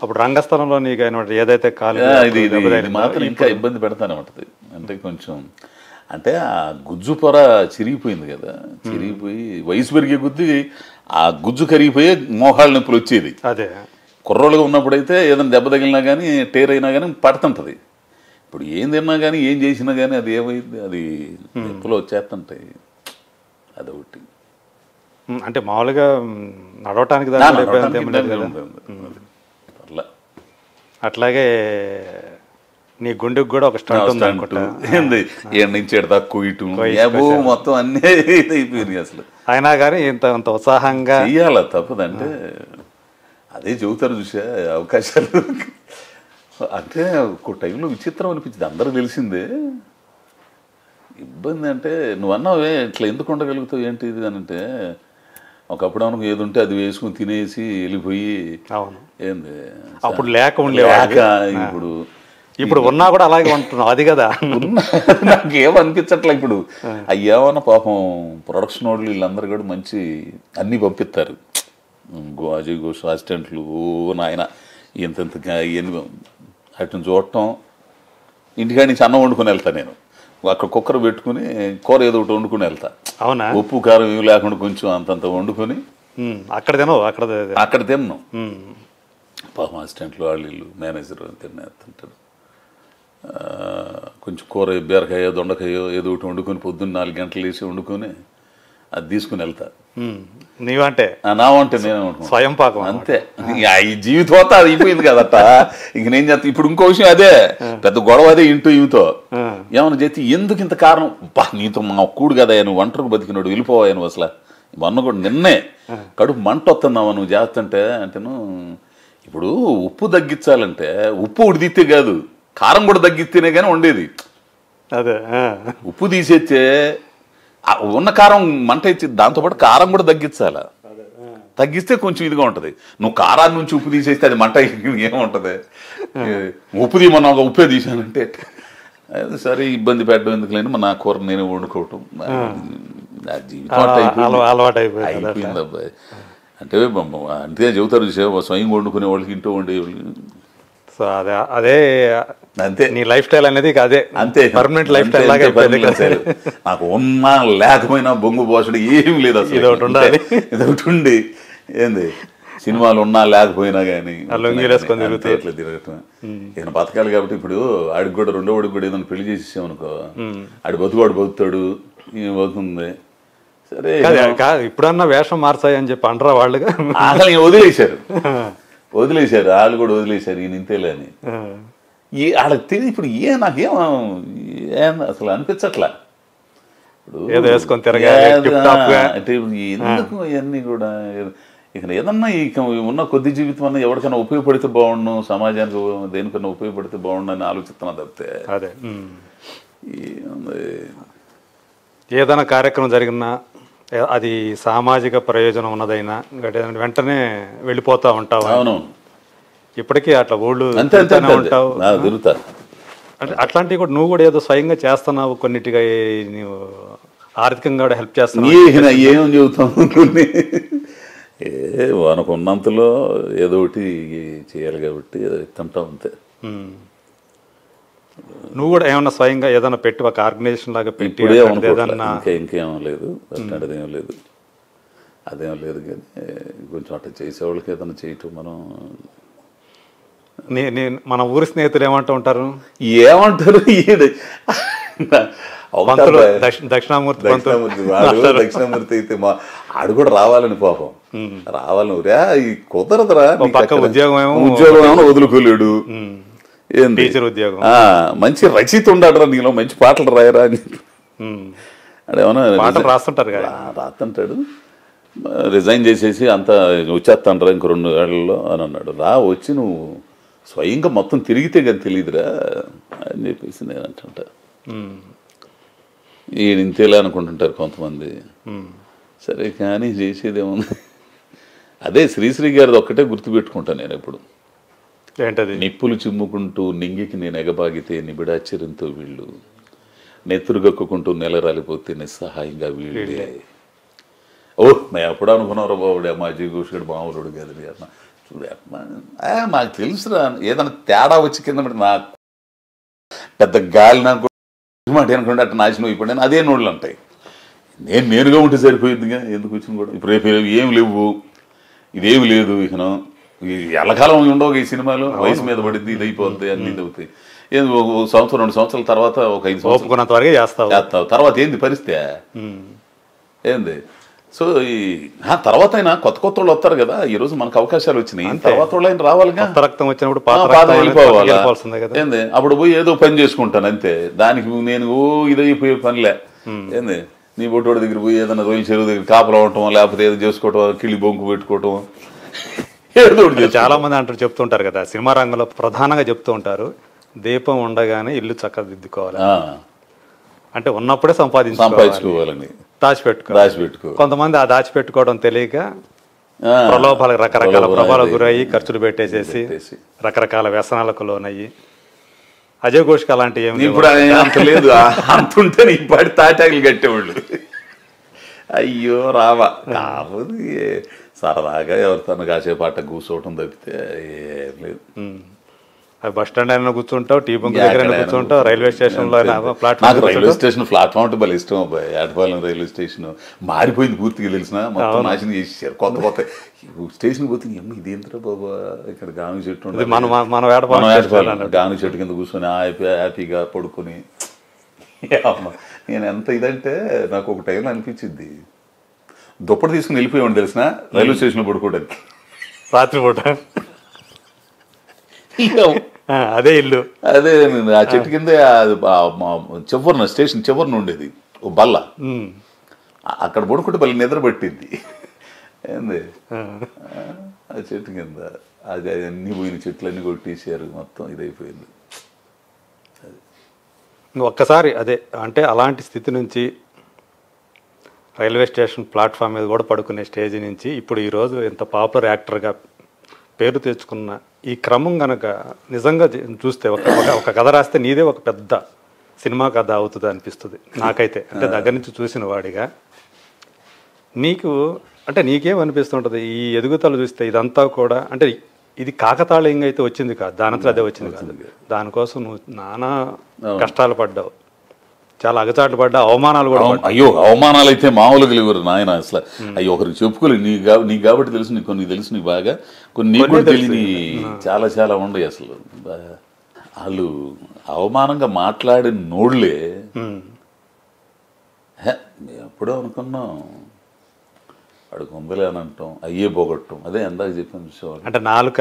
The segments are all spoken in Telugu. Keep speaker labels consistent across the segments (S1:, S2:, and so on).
S1: అప్పుడు రంగస్థలంలో నీకు ఏదైతే కాలు
S2: ఇది మాత్రం ఇంకా ఇబ్బంది పెడతానే ఉంటుంది. అంటే కొంచెం అంటే ఆ గుజ్జు పొర చిరిగిపోయింది కదా, చిరిగిపోయి వయసు పెరిగే కొద్దీ ఆ గుజ్జు కరిగిపోయే మోకాళ్ళ నొప్పులు వచ్చేది.
S1: అదే
S2: కుర్రోళ్ళుగా ఉన్నప్పుడైతే ఏదైనా దెబ్బ తగిలినా కానీ టేర్ అయినా కానీ పడుతుంటుంది. ఇప్పుడు ఏం తిన్నా కానీ ఏం చేసినా కానీ అది ఏమైంది, అది నొప్పులు వచ్చేస్తుంటాయి. అదొకటి.
S1: అంటే మామూలుగా నడవటానికి అట్లాగే నీ గుండెకి కూడా ఒక స్టంట్ ఉంది అనుకుంటా.
S2: ఏడు నుంచి ఎడ తక్కువ ఇటు మొత్తం అన్నీ అయిపోయినాయి అసలు.
S1: అయినా కానీ ఇంత ఉత్సాహంగా
S2: చెయ్యాల తప్పదంటే అదే చెబుతారు చూసా అవకాశాలు. అంటే ఒక టైంలో విచిత్రం అనిపించింది, అందరూ తెలిసిందే. ఇబ్బంది అంటే నువ్వు అన్నావే ఇట్లా ఎందుకు ఉండగలుగుతావు ఏంటి ఇది అని అంటే, ఒకప్పుడు అనుకు ఏది ఉంటే అది వేసుకుని తినేసి వెళ్ళిపోయి ఏంది
S1: అప్పుడు లేక ఇప్పుడు ఉన్నా కూడా అలాగే ఉంటున్నావు. అది కదా
S2: నాకేం అనిపించట్లే ఇప్పుడు. అయ్యేమన్నా పాపం ప్రొడక్షన్ వాళ్ళు వీళ్ళందరూ కూడా మంచి అన్నీ పంపిస్తారు. అజయ్ ఘోష్ అసిస్టెంట్లు నాయన ఇంతగా అటు చూడటం. ఇంటికాడి నుంచి అన్నం వండుకొని వెళ్తా నేను, అక్కడ కుక్కర్ పెట్టుకుని కూర ఏదో ఒకటి వండుకుని వెళ్తా.
S1: అవునా?
S2: ఉప్పు కారం ఇవి లేకుండా కొంచెం అంతంత వండుకొని
S1: అక్కడ తిన్నావు.
S2: అక్కడ తిన్నాం. పాపం అసిస్టెంట్లు వాళ్ళు వీళ్ళు మేనేజర్ తింటారు. కొంచెం కూర బీరకాయో దొండకాయో ఏదో ఒకటి వండుకొని పొద్దున్న 4 గంటలు వేసి వండుకొని అది తీసుకుని వెళ్తా.
S1: నీవంటే
S2: నా వంటే నేను
S1: స్వయం పాకం
S2: అంతే. ఈ జీవితం అంతా అది అయిపోయింది కదట. ఇంక నేను చేస్తా. ఇప్పుడు ఇంకో విషయం అదే పెద్ద గొడవ అదే ఇంటూ ఈతో ఏమన్నా చేతి ఎందుకు ఇంత కారణం, నీతో మా కూడు కదా నువ్వు ఒంటరికి బతికినాడు వెళ్ళిపోవా నువ్వు అసలు. మొన్న కూడా నిన్నే కడుపు మంట వస్తున్నావా నువ్వు చేస్తుంటే అంటేను. ఇప్పుడు ఉప్పు తగ్గించాలంటే ఉప్పు ఉడిదితే కాదు, కారం కూడా తగ్గిస్తేనే కానీ ఉండేది.
S1: అదే
S2: ఉప్పు తీసేస్తే ఉన్న కారం మంట ఇచ్చి దాంతోపాటు కారం కూడా తగ్గించాల. తగ్గిస్తే కొంచెం ఇదిగా ఉంటుంది. నువ్వు కారాన్ని నుంచి ఉప్పు తీసేస్తే అది మంట ఏముంటుంది. ఉప్పు తీయమన్నా ఒక ఉప్పే తీసానంటే అది సరే ఇబ్బంది పెట్టడం ఎందుకు లేని నా కూర నేనే వండుకోవటం. జీవితం
S1: అలవాటు
S2: అయిపోయింది అబ్బాయి. అంటే అంతే చెబుతారు స్వయం వండుకునే వాళ్ళకి ఇంట్లో వండే వాళ్ళకి.
S1: సో అదే అంతే నీ లైఫ్ స్టైల్ అనేది అదే అంతే పర్మనెంట్ లైఫ్ స్టైల్ లాగా అయిపోయింది.
S2: నాకు ఉన్నా లేకపోయినా బొంగు పోసడు ఏం లేదు అసలు. ఇదొకటి ఉండి ఏంది సినిమాలు ఉన్నా లేకపోయినా కానీ ఎట్లా తిరగటం ఇక బతకాలి. కాబట్టి ఇప్పుడు ఆడికి కూడా రెండో వాడికి కూడా ఏదైనా పెళ్లి చేసేసామనుకో, ఆడి బతుకువాడు బతుకుతాడు, ఈమె బతుకుంది. సరే
S1: ఇప్పుడన్నా వేషం మార్చాయి అని చెప్పి అంటారా వాళ్ళుగా.
S2: అసలు వదిలేశారు వాళ్ళు కూడా వదిలేశారు ఈయన ఇంతేలే అని. వాళ్ళకి తెలియదు ఇప్పుడు నాకేం అసలు అనిపించట్లా.
S1: ఇప్పుడు
S2: అంటే ఎందుకు ఇవన్నీ కూడా ఇక ఏదన్నా ఇక ఉన్న కొద్ది జీవితం అన్నా ఎవరికైనా ఉపయోగపడితే బాగుండు, సమాజానికి దేనికన్నా ఉపయోగపడితే బాగుండు అని ఆలోచిస్తున్నా తప్పితే
S1: అదే ఏదైనా కార్యక్రమం జరిగినా అది సామాజిక ప్రయోజనం ఉన్నదైనా వెంటనే వెళ్ళిపోతా ఉంటావు.
S2: అవును,
S1: ఇప్పటికీ అట్లా ఊళ్ళు
S2: ఉంటావు.
S1: అంటే అట్లాంటివి కూడా నువ్వు కూడా ఏదో స్వయంగా చేస్తున్నావు, కొన్నిటిగా నువ్వు ఆర్థికంగా కూడా హెల్ప్ చేస్తున్నావు.
S2: ఏం చెబుతాం అనుకున్నంతలో ఏదో ఒకటి చేయాలి కాబట్టి తింటాం అంతే.
S1: నువ్వు కూడా ఏమన్నా స్వయంగా ఏదైనా పెట్టి ఒక ఆర్గనైజేషన్ లాగా పెట్టి
S2: ఇంకేం లేదు, అట్లాంటిదేం లేదు, అదేం లేదు. కానీ కొంచెం అట్లా చేసేవాళ్ళకి ఏదైనా చేయటం మనం.
S1: మన ఊరి స్నేహితులు ఏమంటూ ఉంటారు దక్షిణామూర్తి
S2: దక్షిణామూర్తి అయితే ఆడు కూడా రావాలని పాపం రావాలని ఈ కుదరదురా.
S1: ఉద్యోగం
S2: ఏమో వదులుకోలేడు.
S1: టీచర్ ఉద్యోగం
S2: మంచి రచయిత ఉన్నాడు, నీలో మంచి పాటలు రాయరా అని
S1: అదేమన్నా రాస్తుంటారు
S2: రాస్తుంటాడు. రిజైన్ చేసేసి అంతా వచ్చేస్తాను రా ఇంక 2 ఏళ్లలో అని అన్నాడు. వచ్చి నువ్వు స్వయంగా మొత్తం తిరిగితే కానీ తెలియదురా అని చెప్పేసి నేను అంటుంటా. ఈయన ఇంతేలా అనుకుంటుంటారు కొంతమంది. సరే కానీ చేసేదేముంది. అదే శ్రీశ్రీ గారిది ఒక్కటే గుర్తుపెట్టుకుంటాను నేను ఎప్పుడు.
S1: ఏంటది?
S2: నిప్పులు చిమ్ముకుంటూ నింగికి నేను ఎగబాగితే నిబిడాశ్చర్యంతో వీళ్ళు, నెత్తురుగక్కుకుంటూ నెల రాలిపోతే నిస్సహాయంగా వీళ్ళే. నేను ఎప్పుడు అనుకున్నారో బాబుడే మా అజయ్ ఘోష్ గడు మామూలుడు కాదు అన్న. మాకు తెలుసురా, ఏదైనా తేడా వచ్చి కింద నాకు పెద్ద గాలి నాకు అనుకుంటే అట్లా నాశనం అయిపోయాను, అదే నోళ్ళు ఉంటాయి. నేనుగా ఉంటే సరిపోయిందిగా, ఎందుకు వచ్చింది కూడా. ఇప్పుడు రేపు ఏం లేవు, ఇదేమి లేదు, ఇక ఎల్లకాలం ఉండవు ఈ సినిమాలు. వయసు మీద పడింది, ఇది అయిపోద్ది, అన్ని ఇది అవుతాయి. ఏంది ఒక సంవత్సరం 2 సంవత్సరాల తర్వాత, ఒక 5 సంవత్సరాలు చేస్తావు, తర్వాత ఏంది పరిస్థితి ఏంది. సో ఈ తర్వాత అయినా కొత్త వాళ్ళు వస్తారు కదా, ఈ రోజు మనకు అవకాశాలు వచ్చినాయి, తర్వాత వాళ్ళు అయినా రావాలిగా.
S1: రక్తం వచ్చినప్పుడు
S2: వెళ్ళిపోవాలి ఏంది. అప్పుడు పోయి ఏదో పని చేసుకుంటాను అంతే, దానికి నేను ఇదైపోయే పనిలే. ఏంది నీ బొట్టోడి దగ్గర పోయి ఏదైనా రొయ్యల చెరువు దగ్గర కాపలా ఉండటం, లేకపోతే ఏదో చేసుకోవటం, కిళ్ళి బొంకు పెట్టుకోవటం.
S1: చాలా మంది అంటారు, చెప్తుంటారు కదా, సినిమా రంగంలో ప్రధానంగా చెప్తూ ఉంటారు, దీపం ఉండగానే ఇల్లు చక్కదిద్దుకోవాలి అంటే ఉన్నప్పుడే సంపాదించుకోవాలని, దాచిపెట్టుకో. కొంతమంది ఆ దాచిపెట్టుకోవడం తెలియక ప్రలోభాలకు, రకరకాల ప్రభావాలకు గురయ్యి ఖర్చులు పెట్టేసేసి రకరకాల వ్యసనాలకు లోనయ్యి. అజయ్ ఘోష్కి అలాంటి ఏమి
S2: ఇప్పుడు అంత లేదు, అంతుంటే నీ పడి తాటాకులు కట్టేవాళ్ళు. అయ్యో రావా, కాకపోతే సరదాగా ఎవరితో కాసేపు అట్ట కూర్చోవటం తప్పితే ఏం లేదు.
S1: బస్ స్టాండ్ అయినా కూర్చుంటావు, టీ బంక్ దగ్గర కూర్చుంటావు, రైల్వే స్టేషన్ లో
S2: ప్లాట్ఫామ్. రైల్వే స్టేషన్ ప్లాట్ఫామ్ అంటే భలే ఇష్టం అబ్బాయి. ఏటపాలెం రైల్వే స్టేషన్ మారిపోయింది పూర్తిగా, తెలిసిన మొత్తం నాశనం చేసేసారు. కొత్త స్టేషన్ పోతే ఇదేంద్రా బాబా, ఇక్కడ గాను చెట్టు ఉంటుంది, గాను చెట్టు కింద కూర్చొని హ్యాపీగా పడుకొని. నేను ఎంత ఇదంటే నాకు ఒక టైంలో అనిపించింది, దుప్పటి తీసుకుని వెళ్ళిపోయాడు తెలిసిన రైల్వే స్టేషన్లో పడుకోవడానికి
S1: రాత్రి పూట. అదే ఇల్లు,
S2: అదే ఆ చెట్టు కింద చివరిన స్టేషన్ చివరిన ఉండేది ఓ బల్ల, అక్కడ పడుకుంటే బల్ల నిద్ర పట్టింది. ఏంది ఆ చెట్టు కింద అది అన్ని పోయిన చెట్లన్నీ కొట్టేసారు, మొత్తం ఇదైపోయింది.
S1: ఒక్కసారి అదే అంటే అలాంటి స్థితి నుంచి రైల్వే స్టేషన్ ప్లాట్ఫామ్ మీద కూడా పడుకునే స్టేజ్ నుంచి ఇప్పుడు ఈరోజు ఇంత పాపులర్ యాక్టర్గా పేరు తెచ్చుకున్న ఈ క్రమం కనుక నిజంగా చూస్తే ఒక కథ రాస్తే నీదే ఒక పెద్ద సినిమా కథ అవుతుంది అనిపిస్తుంది నాకైతే. అంటే దగ్గర నుంచి చూసిన వాడిగా నీకు అంటే నీకేమనిపిస్తుంటుంది ఈ ఎదుగుదల చూస్తే? ఇదంతా కూడా అంటే ఇది కాకతాళీయంగా అయితే వచ్చింది కాదు, దానంతా అదే వచ్చింది కాదు. దానికోసం నువ్వు నానా కష్టాలు పడ్డావు, చాలా అగచాట్లు పడ్డా, అవమానాలు కూడా.
S2: అయ్యో అవమానాలు అయితే మామూలుగా లేవరు నాయన అసలు. అయ్యో ఒకరికి చెప్పుకోలేదు, నీకు కాబట్టి తెలుసు, నీకు కొన్ని తెలుసు, నీకు బాగా కొన్ని నీకు కూడా తెలియని చాలా చాలా ఉండవు అసలు. వాళ్ళు అవమానంగా మాట్లాడిన నోళ్లే ఎప్పుడో అనుకున్నాం అడుగు ఉందలే అని అంటాం, అయ్యే పోగొట్టం. అదే ఎందాక చెప్పాను చూసేవాళ్ళు,
S1: అంటే నాలుక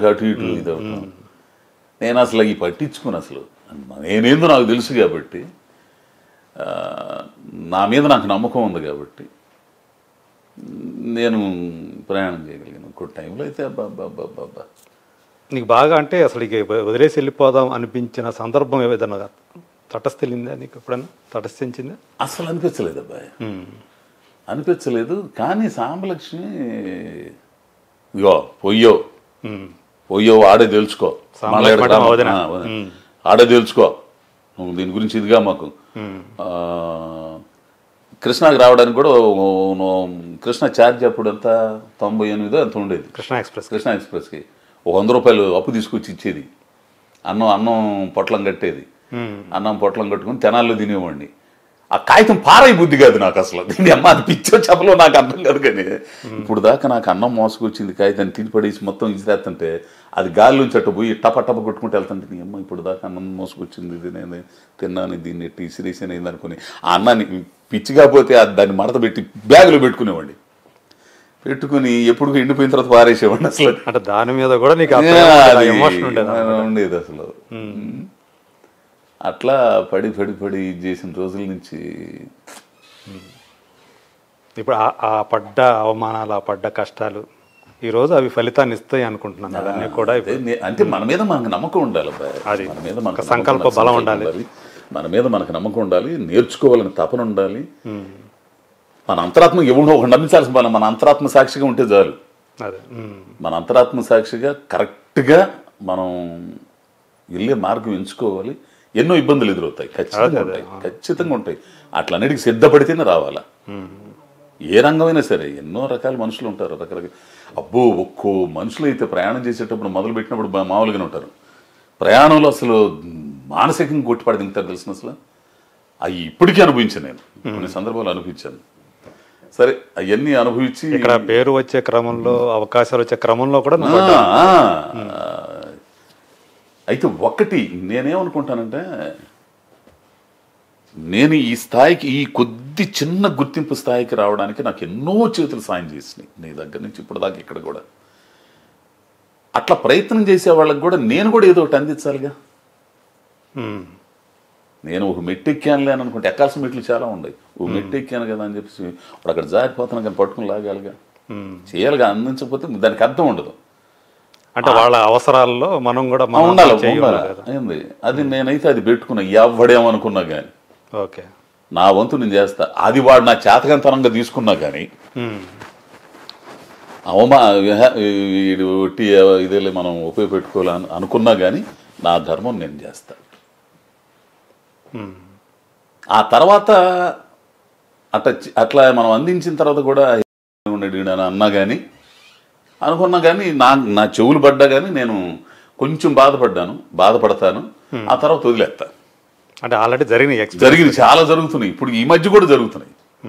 S2: అటు ఇటు ఇది అవటం. నేను అసలు ఈ పట్టించుకుని అసలు నేనేందో నాకు తెలుసు కాబట్టి, నా మీద నాకు నమ్మకం ఉంది కాబట్టి నేను ప్రయాణం చేయగలిగాను. ఇంకో టైంలో అయితే అబ్బా
S1: నీకు బాగా అంటే అసలు ఇక వదిలేసి వెళ్ళిపోదాం అనిపించిన సందర్భం ఏదైనా తటస్థిల్లిందా నీకు? ఎప్పుడైనా తటస్థించిందా?
S2: అసలు అనిపించలేదు అబ్బాయి, అనిపించలేదు. కానీ సాంబలక్ష్మి ఇగో పొయ్యో ఆడే తెలుసుకో, ఆడే తెలుసుకో నువ్వు దీని గురించి ఇదిగా మాకు. కృష్ణాకి రావడానికి కూడా కృష్ణ ఛార్జ్ అప్పుడు అంతా 98 అంత ఉండేది. కృష్ణా ఎక్స్ప్రెస్కి 100 రూపాయలు అప్పు తీసుకొచ్చి ఇచ్చేది. అన్నం పొట్లం కట్టేది, అన్నం పొట్లం కట్టుకుని తెనాల్లో తినేవాడిని. ఆ కాగితం పారాయి బుద్ధి కాదు నాకు అసలు. దీన్ని అమ్మ అది పిచ్చో చెప్పలో నాకు అర్థం కాదు. కానీ ఇప్పుడు దాకా నాకు అన్నం మోసుకొచ్చింది కాగితాన్ని తిని పడేసి మొత్తం ఇసిరేస్తుంటే అది గాలిలోంచి అట్టు పోయి టప కొట్టుకుంటూ వెళ్తుంటే నీ అమ్మ ఇప్పుడు దాకా అన్నం మోసుకొచ్చింది, ఇది నేను తిన్నాను, దీన్ని ఎట్టి ఇసిరేసాను అయింది అనుకుని ఆ అన్నాన్ని పిచ్చి కాకపోతే దాన్ని మడత పెట్టి బ్యాగులో పెట్టుకునేవాడిని. పెట్టుకుని ఎప్పుడు ఎండిపోయిన తర్వాత పారేసేవాడిని అసలు.
S1: అంటే దాని మీద కూడా నీకు
S2: ఉండేది అసలు. అట్లా పడి ఇది చేసిన రోజుల నుంచి
S1: ఇప్పుడు ఆ పడ్డ అవమానాలు, ఆ పడ్డ కష్టాలు ఈరోజు అవి ఫలితాన్ని ఇస్తాయి అనుకుంటున్నాను. అవన్నీ కూడా
S2: అంటే మన మీద మనకు నమ్మకం ఉండాలి, మన మీద మనకు
S1: సంకల్ప బలం ఉండాలి,
S2: మన మీద మనకు నమ్మకం ఉండాలి, నేర్చుకోవాలని తపన ఉండాలి. మన అంతరాత్మ ఎవరినో ఒక నమ్మించాల్సిన పని మన అంతరాత్మ సాక్షిగా ఉంటే చాలు. మన అంతరాత్మ సాక్షిగా కరెక్ట్గా మనం వెళ్ళే మార్గం ఎంచుకోవాలి. ఎన్నో ఇబ్బందులు ఎదురవుతాయి, ఖచ్చితంగా ఉంటాయి. అట్లన్నిటికీ సిద్ధపడితేనే రావాలా. ఏ రంగమైనా సరే ఎన్నో రకాల మనుషులు ఉంటారు, రకరకాల. అబ్బో, ఒక్కో మనుషులు అయితే ప్రయాణం చేసేటప్పుడు మొదలు పెట్టినప్పుడు మామూలుగానే ఉంటారు. ప్రయాణంలో అసలు మానసికంగా కొట్టిపడి దిగుతారు తెలిసిన అసలు. అవి ఇప్పటికీ అనుభవించాను నేను, కొన్ని సందర్భాలు అనుభవించాను. సరే, అవన్నీ అనుభవించి
S1: ఇక్కడ పేరు వచ్చే క్రమంలో, అవకాశాలు వచ్చే క్రమంలో కూడా
S2: అయితే ఒక్కటి నేనేమనుకుంటానంటే, నేను ఈ స్థాయికి, ఈ కొద్ది చిన్న గుర్తింపు స్థాయికి రావడానికి నాకు ఎన్నో చేతులు సాయం చేసినాయి, నీ దగ్గర నుంచి ఇప్పుడు దాకా ఇక్కడ కూడా. అట్లా ప్రయత్నం చేసే వాళ్ళకి కూడా నేను కూడా ఏదో ఒకటి అందించాలిగా. నేను ఒక మెట్టు ఎక్కానులే అని అనుకుంటే, ఎక్కాల్సిన మెట్లు చాలా ఉన్నాయి. ఒక మెట్టు ఎక్కాను కదా అని చెప్పేసి వాడు అక్కడ జారిపోతున్నాను కానీ పట్టుకుని లాగాలిగా, చేయాలిగా. అందించకపోతే దానికి అర్థం ఉండదు.
S1: అంటే వాళ్ళ అవసరాల్లో మనం కూడా
S2: ఉండాలి. అయింది అది. నేనైతే అది పెట్టుకున్నా, ఎవడేమనుకున్నా కానీ
S1: ఓకే
S2: నా వంతు నేను చేస్తా. అది వాడు నా చేతకంతనంగా తీసుకున్నా కానీ, ఒట్టి ఇదేలే మనం ఉపయోగపెట్టుకోవాలని అనుకున్నా కానీ, నా ధర్మం నేను చేస్తా. ఆ తర్వాత అట్లా మనం అందించిన తర్వాత కూడా అన్నా కానీ, అనుకున్నా కానీ, నా చెవులు పడ్డా కానీ నేను కొంచెం బాధపడతాను. ఆ తర్వాత వదిలేస్తా.
S1: అంటే ఆల్రెడీ జరిగినాయి,
S2: చాలా జరుగుతున్నాయి. ఇప్పుడు ఈ మధ్య కూడా జరుగుతున్నాయి.